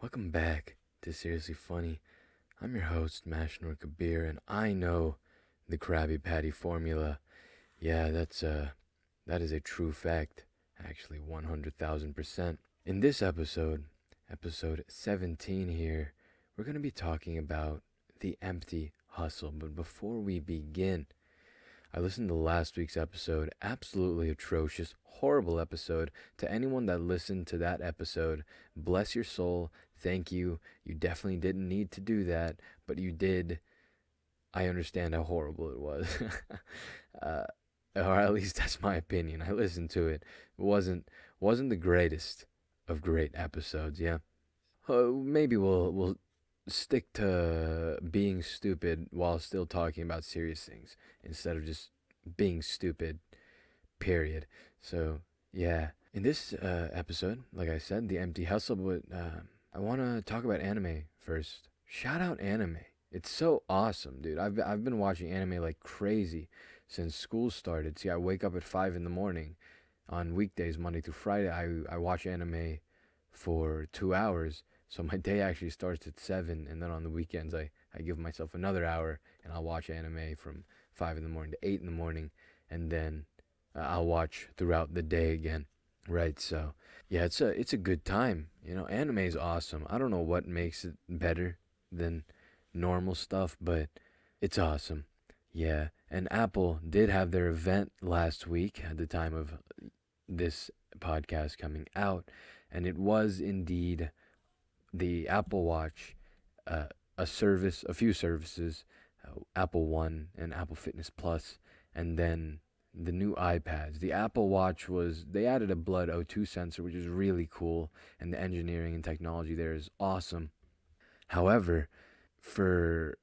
Welcome back to Seriously Funny. I'm your host, Mashnur Kabir, and I know the Krabby Patty formula. Yeah, that is a true fact. Actually, 100,000%. In this episode 17 here, we're going to be talking about the empty hustle. But before we begin, I listened to last week's episode, absolutely atrocious, horrible episode. To anyone that listened to that episode, bless your soul, thank you. You definitely didn't need to do that, but you did. I understand how horrible it was. uh, or at least that's my opinion. I listened to it. It wasn't the greatest of great episodes, yeah. Maybe we'll stick to being stupid while still talking about serious things instead of just being stupid, period. So, yeah. In this episode, like I said, the empty hustle, but I want to talk about anime first. Shout out anime. It's so awesome, dude. I've been watching anime like crazy since school started. See, I wake up at 5 in the morning on weekdays, Monday through Friday. I watch anime for 2 hours. So my day actually starts at 7, and then on the weekends I give myself another hour, and I'll watch anime from 5 in the morning to 8 in the morning, and then I'll watch throughout the day again. Right, so yeah, it's a good time. Anime is awesome. I don't know what makes it better than normal stuff, but it's awesome. Yeah, and Apple did have their event last week at the time of this podcast coming out, and it was indeed the Apple Watch, uh, a few services, Apple One and Apple Fitness Plus, and then the new iPads. The Apple Watch they added a blood O2 sensor, which is really cool, and the engineering and technology there is awesome. However, for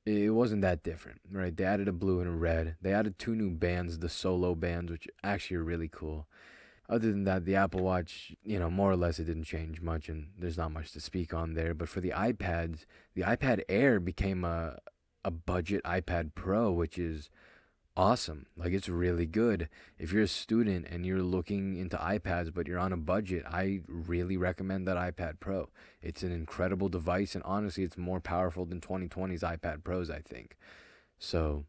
it wasn't that different, right? They added a blue and a red. They added two new bands, the solo bands, which actually are really cool. Other than that, the Apple Watch, more or less it didn't change much, and there's not much to speak on there. But for the iPads, the iPad Air became a budget iPad Pro, which is awesome. Like, it's really good. If you're a student and you're looking into iPads but you're on a budget, I really recommend that iPad Pro. It's an incredible device, and honestly, it's more powerful than 2020's iPad Pros, I think. So,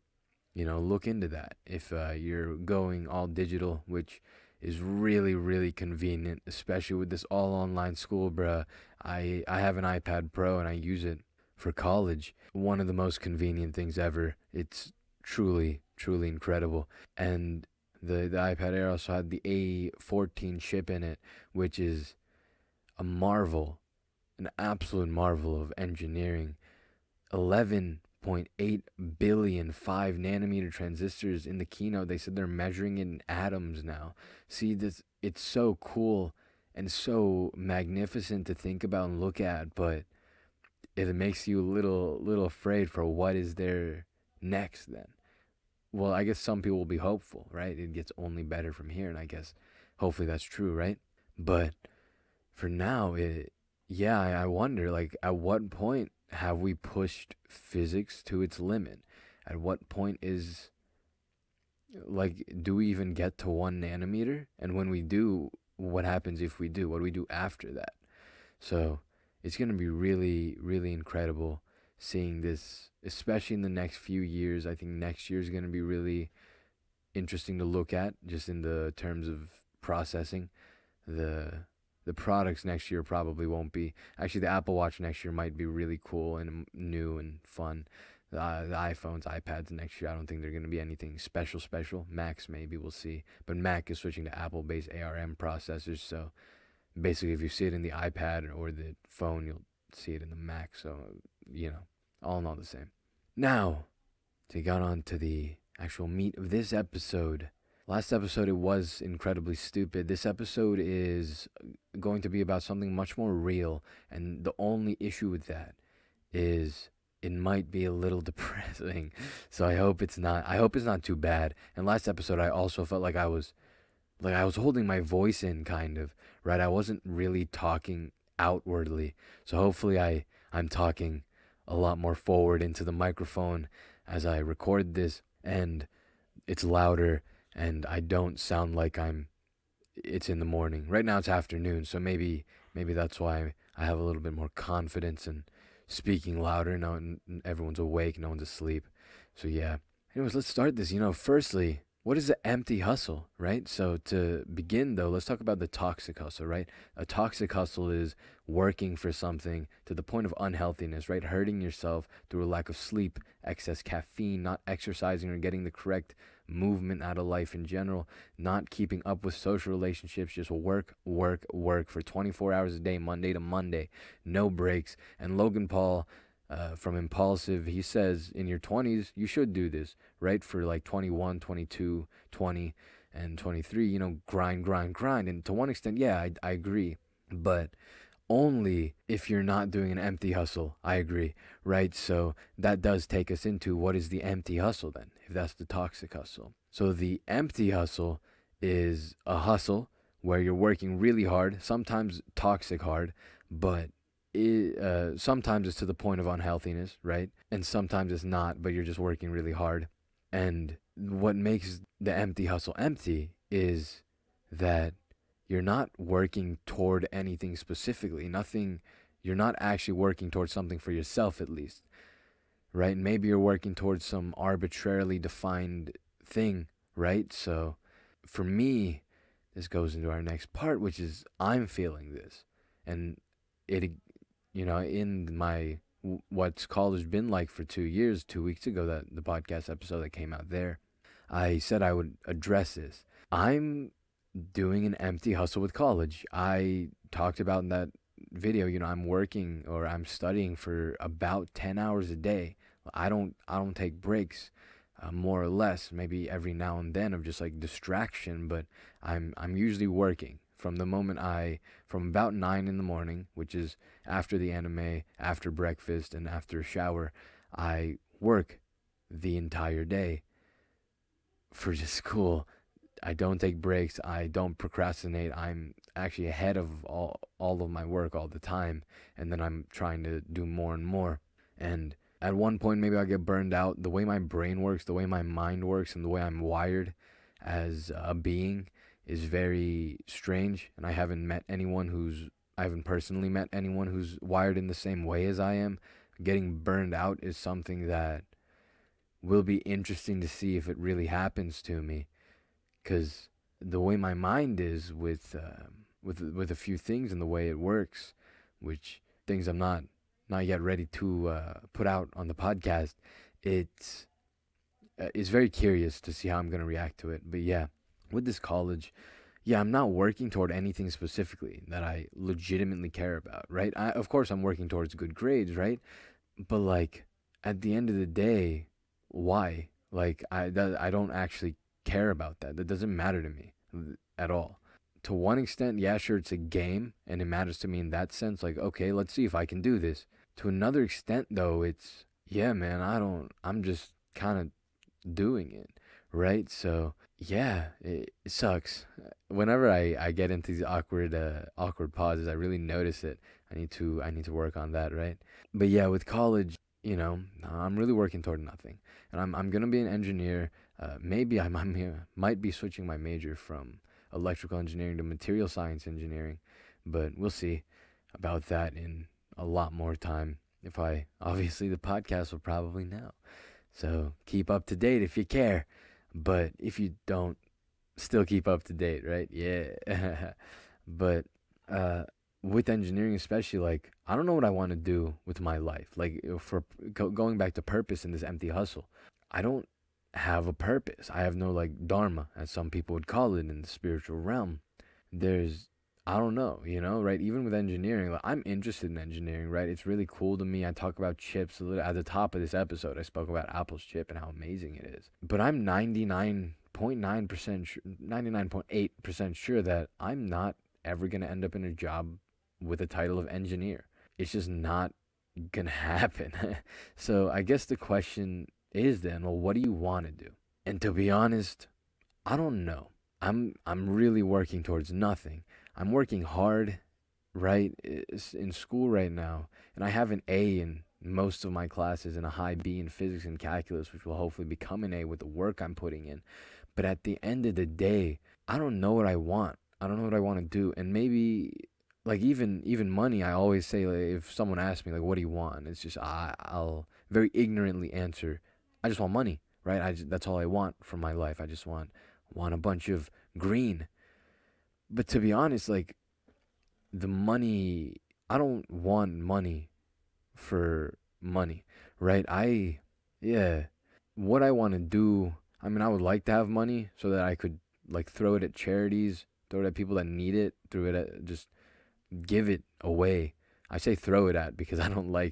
look into that if you're going all digital, which is really, really convenient, especially with this all online school, bruh. I have an iPad Pro and I use it for college. One of the most convenient things ever. It's truly, truly incredible. And the iPad Air also had the A14 chip in it, which is a marvel, an absolute marvel of engineering. 11.8 billion 5 nanometer transistors. In the keynote, they said they're measuring it in atoms now. See, it's so cool and so magnificent to think about and look at, but it makes you a little afraid for what is there next then. Well, I guess some people will be hopeful, right? It gets only better from here, and I guess hopefully that's true, right? But for now, yeah, I wonder, like, at what point have we pushed physics to its limit? At what point do we even get to 1 nanometer? And when we do, what happens if we do? What do we do after that? So it's going to be really, really incredible seeing this, especially in the next few years. I think next year is going to be really interesting to look at, just in the terms of processing. The products next year probably won't be. Actually, the Apple Watch next year might be really cool and new and fun. The iPhones, iPads next year, I don't think they're going to be anything special. Macs, maybe, we'll see. But Mac is switching to Apple-based ARM processors, so basically if you see it in the iPad or the phone, you'll see it in the Mac. So, all in all the same. Now, to get on to the actual meat of this episode. Last episode, it was incredibly stupid. This episode is going to be about something much more real, and the only issue with that is it might be a little depressing. So I hope it's not. I hope it's not too bad. And last episode, I also felt like I was holding my voice in, kind of, right? I wasn't really talking outwardly. So hopefully I'm talking a lot more forward into the microphone as I record this, and it's louder, and I don't sound like it's in the morning. Right now it's afternoon, so maybe that's why I have a little bit more confidence in speaking louder. Now everyone's awake, no one's asleep. So yeah. Anyways, let's start this. Firstly, what is the empty hustle, right? So to begin though, let's talk about the toxic hustle, right? A toxic hustle is working for something to the point of unhealthiness, right? Hurting yourself through a lack of sleep, excess caffeine, not exercising or getting the correct movement out of life in general, not keeping up with social relationships, just work, work, work for 24 hours a day, Monday to Monday, no breaks. And Logan Paul from Impulsive, he says in your 20s, you should do this, right? For like 21, 22, 20, and 23, grind, grind, grind. And to one extent, yeah, I agree. But only if you're not doing an empty hustle. I agree, right? So that does take us into what is the empty hustle then, if that's the toxic hustle. So the empty hustle is a hustle where you're working really hard, sometimes toxic hard, but sometimes it's to the point of unhealthiness, right? And sometimes it's not, but you're just working really hard. And what makes the empty hustle empty is that you're not working toward anything specifically. Nothing, you're not actually working towards something for yourself, at least, right? Maybe you're working towards some arbitrarily defined thing, right? So for me, this goes into our next part, which is I'm feeling this. And it, in my what's college been like for 2 years, 2 weeks ago, that the podcast episode that came out there, I said I would address this. I'm doing an empty hustle with college. I talked about in that video, I'm working or I'm studying for about 10 hours a day. I don't take breaks, more or less, maybe every now and then of just like distraction, but I'm usually working from about 9 in the morning, which is after the anime, after breakfast, and after a shower. I work the entire day for just school. I don't take breaks. I don't procrastinate. I'm actually ahead of all of my work all the time. And then I'm trying to do more and more. And at one point, maybe I'll get burned out. The way my brain works, the way my mind works, and the way I'm wired as a being is very strange. And I haven't personally met anyone who's wired in the same way as I am. Getting burned out is something that will be interesting to see if it really happens to me. Because the way my mind is with a few things and the way it works, which things I'm not yet ready to put out on the podcast, it's very curious to see how I'm gonna react to it. But yeah, with this college, yeah, I'm not working toward anything specifically that I legitimately care about, right? Of course, I'm working towards good grades, right? But like at the end of the day, why? Like I don't actually care about that. That doesn't matter to me at all. To one extent, yeah, sure, it's a game and it matters to me in that sense. Like, okay, let's see if I can do this. To another extent, though, it's, yeah, man, I'm just kind of doing it, right? So, yeah, it sucks. Whenever I get into these awkward pauses, I really notice it. I need to work on that, right? But yeah, with college, I'm really working toward nothing. And I'm going to be an engineer. Maybe I might be switching my major from electrical engineering to material science engineering, but we'll see about that in a lot more time. Obviously the podcast will probably know. So keep up to date if you care, but if you don't, still keep up to date, right? Yeah. But with engineering especially, like, I don't know what I want to do with my life. Like, for going back to purpose in this empty hustle, I don't have a purpose. I have no like dharma, as some people would call it in the spiritual realm. I don't know, right? Even with engineering, like, I'm interested in engineering, right? It's really cool to me. I talk about chips a little at the top of this episode. I spoke about Apple's chip and how amazing it is. But I'm 99.9%, 99.8% sure that I'm not ever going to end up in a job with a title of engineer. It's just not going to happen. So I guess the question is then, well, what do you want to do? And to be honest, I don't know. I'm really working towards nothing. I'm working hard, right, in school right now, and I have an A in most of my classes and a high B in physics and calculus, which will hopefully become an A with the work I'm putting in. But at the end of the day, I don't know what I want. I don't know what I want to do, and maybe like even money, I always say, like, if someone asks me like, what do you want, it's just I'll very ignorantly answer, I just want money, right? That's all I want from my life. I just want a bunch of green. But to be honest, like, the money, I don't want money for money, right? Yeah, what I want to do, I mean, I would like to have money so that I could like throw it at charities, throw it at people that need it, throw it at just give it away. I say throw it at because I don't know,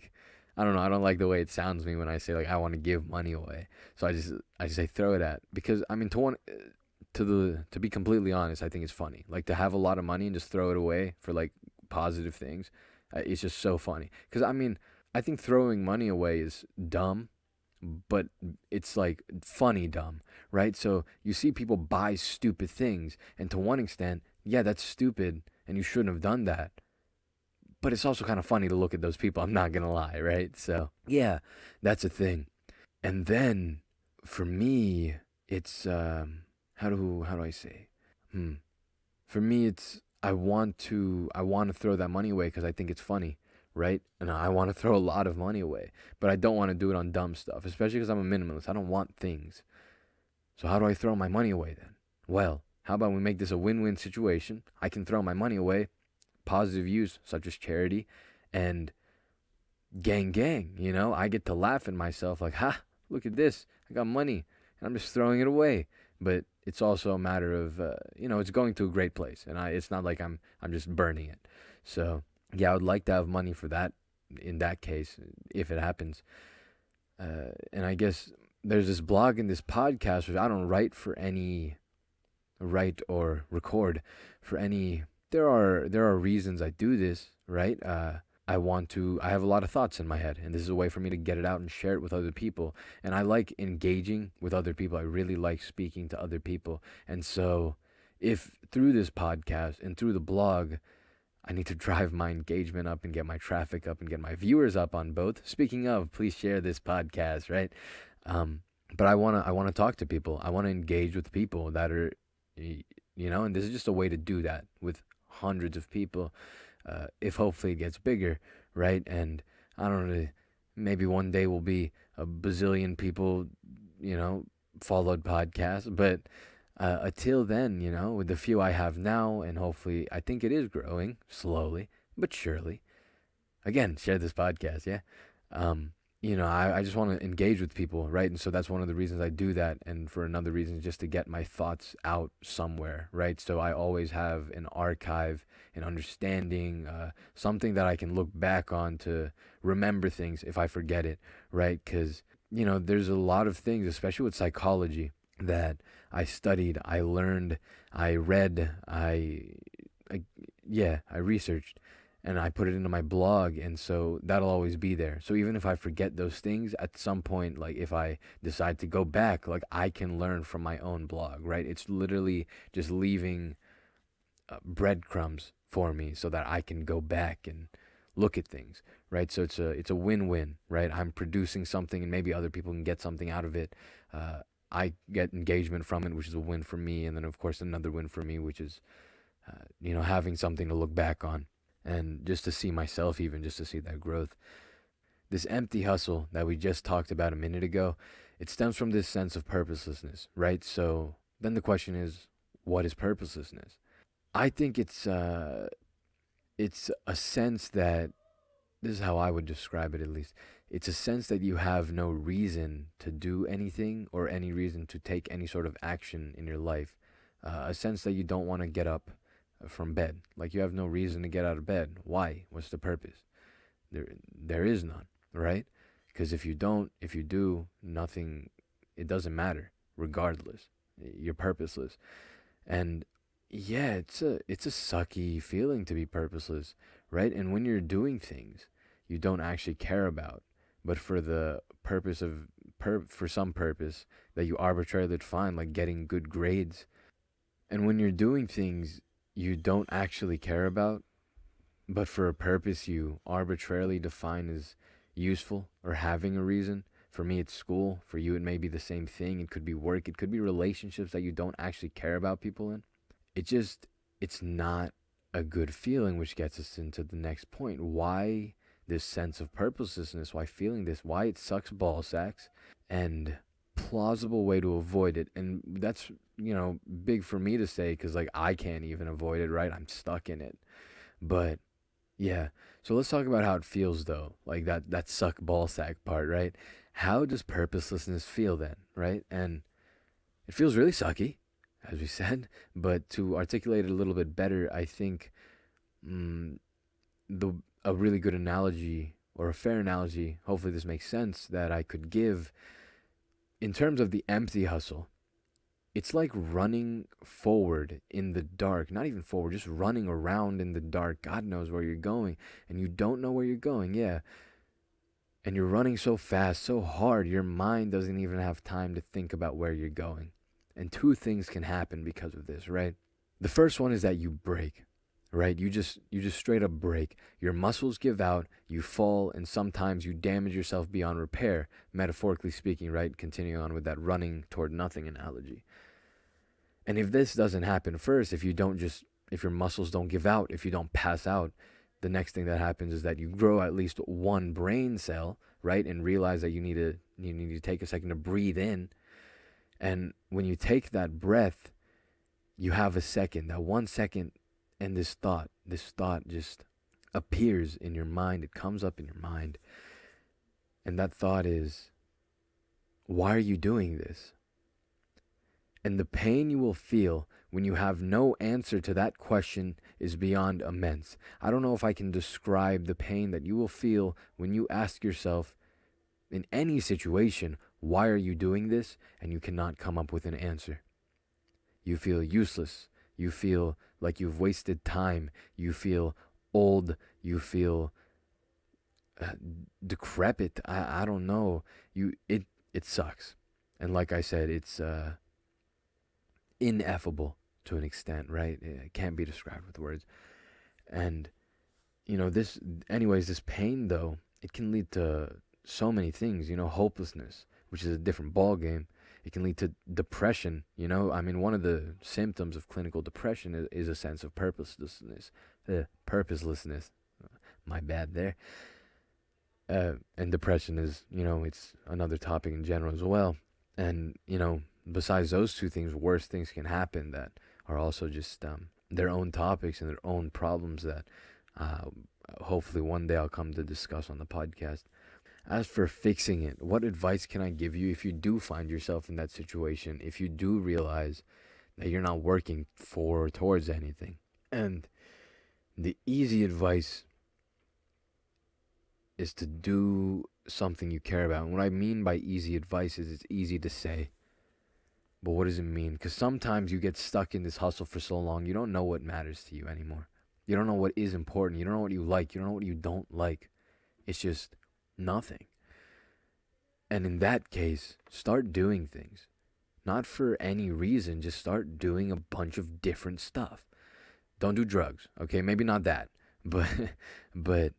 I don't like the way it sounds to me when I say like I want to give money away. So I just say throw it at because I mean to be completely honest, I think it's funny. Like to have a lot of money and just throw it away for like positive things. It's just so funny cuz I mean, I think throwing money away is dumb, but it's like funny dumb, right? So you see people buy stupid things, and to one extent, yeah, that's stupid, and you shouldn't have done that. But it's also kind of funny to look at those people. I'm not gonna lie, right? So yeah, that's a thing. And then for me, it's how do I say? Hmm. For me, it's I want to throw that money away because I think it's funny, right? And I want to throw a lot of money away, but I don't want to do it on dumb stuff, especially because I'm a minimalist. I don't want things. So how do I throw my money away then? Well, how about we make this a win-win situation? I can throw my money away, positive use such as charity, and gang, I get to laugh at myself like, ha, look at this. I got money and I'm just throwing it away. But it's also a matter of, it's going to a great place, and it's not like I'm just burning it. So yeah, I would like to have money for that in that case, if it happens. And I guess there's this blog and this podcast, which I don't write or record for any. There are reasons I do this, right? I have a lot of thoughts in my head, and this is a way for me to get it out and share it with other people. And I like engaging with other people. I really like speaking to other people. And so, if through this podcast and through the blog, I need to drive my engagement up and get my traffic up and get my viewers up on both. Speaking of, please share this podcast, right? Um, but I wanna talk to people. I wanna engage with people that are, and this is just a way to do that with hundreds of people. If hopefully it gets bigger, right? And I don't know, maybe one day will be a bazillion people, you know, followed podcast. But until then, with the few I have now, and hopefully I think it is growing slowly but surely. Again, share this podcast, yeah. Um, I just want to engage with people, right? And so that's one of the reasons I do that. And for another reason, is just to get my thoughts out somewhere, right? So I always have an archive, an understanding, something that I can look back on to remember things if I forget it, right? Because, there's a lot of things, especially with psychology, that I studied, I learned, I read, I yeah, I researched, and I put it into my blog, and so that'll always be there. So even if I forget those things at some point, like if I decide to go back, like I can learn from my own blog, right? It's literally just leaving breadcrumbs for me so that I can go back and look at things, right? So it's a win-win, right? I'm producing something, and maybe other people can get something out of it. I get engagement from it, which is a win for me, and then of course another win for me, which is having something to look back on, and just to see myself, even just to see that growth. This empty hustle that we just talked about a minute ago, it stems from this sense of purposelessness, right? So then the question is, what is purposelessness? I think it's a sense that, this is how I would describe it at least. It's a sense that you have no reason to do anything or any reason to take any sort of action in your life. A sense that you don't want to get up from bed. Like you have no reason to get out of bed. Why? What's the purpose? There is none, right? Because if you do, nothing, it doesn't matter, regardless. You're purposeless. And yeah, it's a sucky feeling to be purposeless, right? And when you're doing things you don't actually care about, but for the purpose of for some purpose that you arbitrarily define, like getting good grades. And when you're doing things you don't actually care about, but for a purpose you arbitrarily define as useful or having a reason. For me, it's school. For you, it may be the same thing. It could be work. It could be relationships that you don't actually care about people in. It's not a good feeling, which gets us into the next point. Why this sense of purposelessness? Why feeling this? Why it sucks ball sacks? And plausible way to avoid it. And that's, big for me to say, because like I can't even avoid it, right? I'm stuck in it. But yeah, so let's talk about how it feels though, like that suck ball sack part, right? How does purposelessness feel then, right? And it feels really sucky, as we said. But to articulate it a little bit better, I think mm, the a really good analogy, or a fair analogy, hopefully this makes sense, that I could give in terms of the empty hustle. It's like running forward in the dark, not even forward, just running around in the dark. God knows where you're going, and you don't know where you're going, yeah. And you're running so fast, so hard, your mind doesn't even have time to think about where you're going. And two things can happen because of this, right? The first one is that you break, right? You just straight up break. Your muscles give out, you fall, and sometimes you damage yourself beyond repair, metaphorically speaking, right? Continuing on with that running toward nothing analogy. And if this doesn't happen first, if your muscles don't give out, if you don't pass out, the next thing that happens is that you grow at least one brain cell, right? And realize that you need to take a second to breathe in. And when you take that breath, you have a second, that 1 second, and this thought just appears in your mind. It comes up in your mind. And that thought is, why are you doing this? And the pain you will feel when you have no answer to that question is beyond immense. I don't know if I can describe the pain that you will feel when you ask yourself, in any situation, why are you doing this? And you cannot come up with an answer. You feel useless. You feel like you've wasted time. You feel old. You feel decrepit. I don't know. It sucks. And like I said, it's ineffable to an extent, right? It can't be described with words. And this pain though, it can lead to so many things, hopelessness, which is a different ball game. It can lead to depression, one of the symptoms of clinical depression is a sense of purposelessness. My bad there. And depression is, it's another topic in general as well. And, besides those two things, worse things can happen that are also just their own topics and their own problems that hopefully one day I'll come to discuss on the podcast. As for fixing it, what advice can I give you if you do find yourself in that situation, if you do realize that you're not working towards anything? And the easy advice is to do something you care about. And what I mean by easy advice is it's easy to say. But what does it mean? Because sometimes you get stuck in this hustle for so long, you don't know what matters to you anymore. You don't know what is important. You don't know what you like. You don't know what you don't like. It's just nothing. And in that case, start doing things. Not for any reason, just start doing a bunch of different stuff. Don't do drugs, okay? Maybe not that. But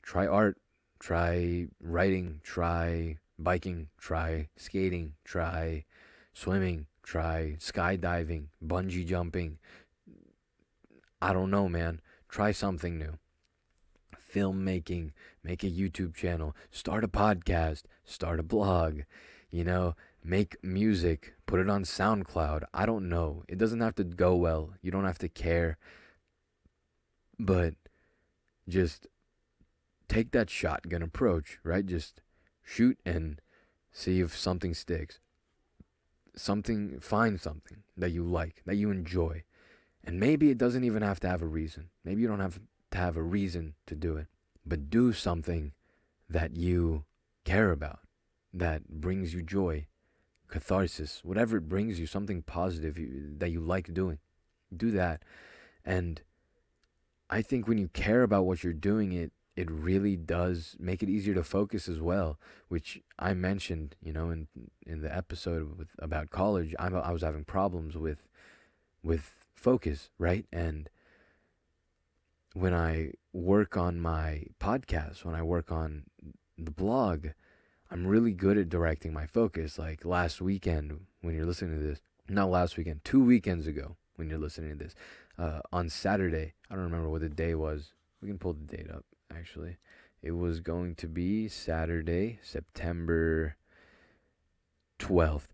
try art, try writing, try biking, try skating, try swimming, try skydiving, bungee jumping. I don't know, man. Try something new. Filmmaking, make a YouTube channel, start a podcast, start a blog, make music, put it on SoundCloud. I don't know. It doesn't have to go well. You don't have to care. But just take that shotgun approach, right? Just shoot and see if something sticks. Find something that you like, that you enjoy. And maybe it doesn't even have to have a reason. Maybe you don't have to have a reason to do it. But do something that you care about, that brings you joy, catharsis, whatever it brings you, something positive that you like doing. Do that. And I think when you care about what you're doing, it really does make it easier to focus as well, which I mentioned, in the episode about college. I was having problems with focus, right? And when I work on my podcast, when I work on the blog, I'm really good at directing my focus. Like last weekend, when you're listening to this, not last weekend, 2 weekends ago, when you're listening to this. On Saturday, I don't remember what the day was. We can pull the date up, actually. It was going to be Saturday, September 12th.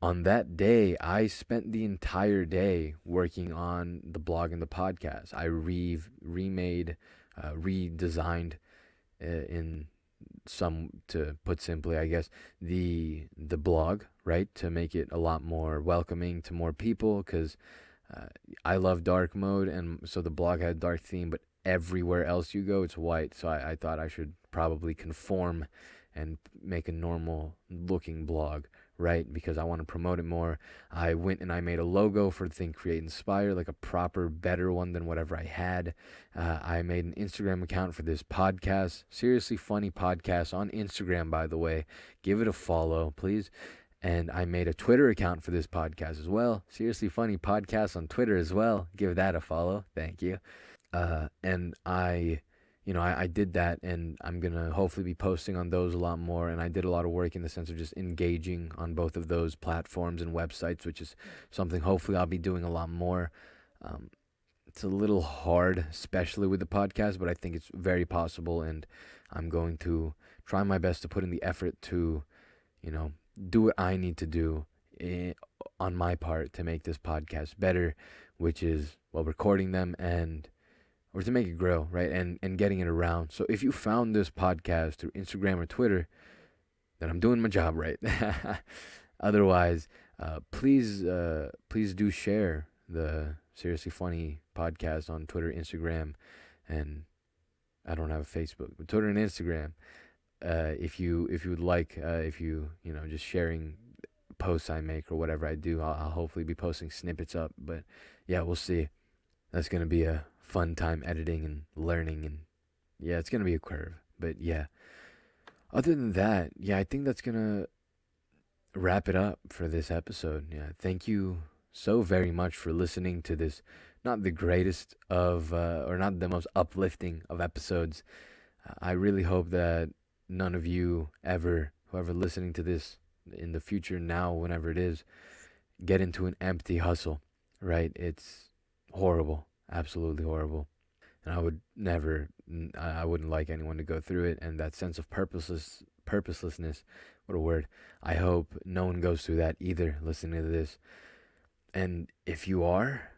On that day, I spent the entire day working on the blog and the podcast. I remade, redesigned, in some, to put simply, I guess, the blog, right, to make it a lot more welcoming to more people, because I love dark mode, and so the blog had a dark theme, but everywhere else you go, it's white. So I thought I should probably conform and make a normal looking blog, right? Because I want to promote it more. I went and I made a logo for Think, Create, Inspire, like a proper, better one than whatever I had. I made an Instagram account for this podcast. Seriously Funny Podcast on Instagram, by the way. Give it a follow, please. And I made a Twitter account for this podcast as well. Seriously Funny Podcast on Twitter as well. Give that a follow. Thank you. And I did that, and I'm going to hopefully be posting on those a lot more. And I did a lot of work in the sense of just engaging on both of those platforms and websites, which is something hopefully I'll be doing a lot more. It's a little hard, especially with the podcast, but I think it's very possible, and I'm going to try my best to put in the effort to, do what I need to do on my part to make this podcast better, which is, recording them or to make it grow, right? And getting it around. So if you found this podcast through Instagram or Twitter, then I'm doing my job right. Otherwise, please do share the Seriously Funny Podcast on Twitter, Instagram, and I don't have a Facebook, but Twitter and Instagram. If you would like, just sharing posts I make or whatever I do, I'll hopefully be posting snippets up. But yeah, we'll see. That's gonna be a fun time editing and learning, and yeah, it's gonna be a curve. But yeah, other than that, yeah, I think that's gonna wrap it up for this episode. Yeah, thank you so very much for listening to this, not the greatest of, or not the most uplifting of episodes. I really hope that none of you whoever listening to this in the future now, whenever it is, get into an empty hustle, right? It's horrible, absolutely horrible. And I wouldn't like anyone to go through it. And that sense of purposelessness, what a word. I hope no one goes through that either listening to this. And if you are,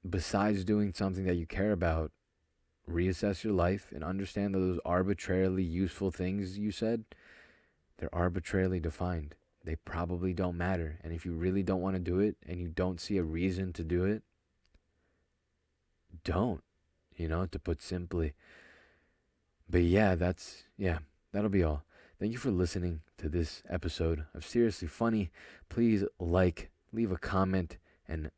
besides doing something that you care about, reassess your life and understand that those arbitrarily useful things you said, they're arbitrarily defined. They probably don't matter. And if you really don't want to do it and you don't see a reason to do it, don't, to put simply. But yeah, that'll be all. Thank you for listening to this episode of Seriously Funny. Please leave a comment, and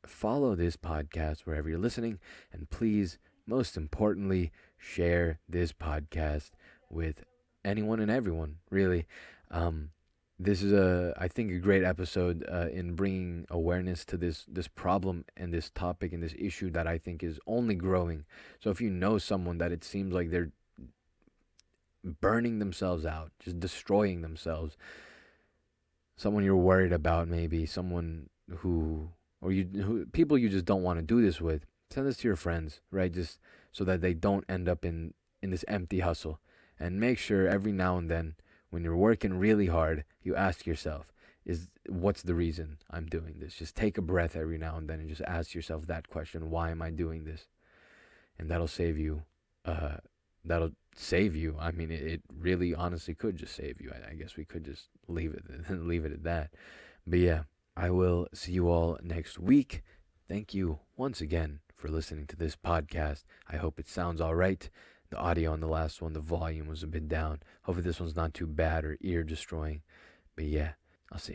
follow this podcast wherever you're listening. And please, most importantly, share this podcast with anyone and everyone, really. This is I think a great episode in bringing awareness to this problem and this topic and this issue that I think is only growing. So if you know someone that it seems like they're burning themselves out, just destroying themselves, someone you're worried about, maybe someone who people you just don't want to do this with, send this to your friends, right? Just so that they don't end up in this empty hustle. And make sure every now and then, when you're working really hard, you ask yourself, what's the reason I'm doing this? Just take a breath every now and then and just ask yourself that question: why am I doing this? And that'll save you. I mean, it really honestly could just save you. I guess we could just leave it at that. But yeah, I will see you all next week. Thank you once again for listening to this podcast. I hope it sounds all right. The audio on the last one, the volume was a bit down. Hopefully this one's not too bad or ear destroying. But yeah, I'll see you.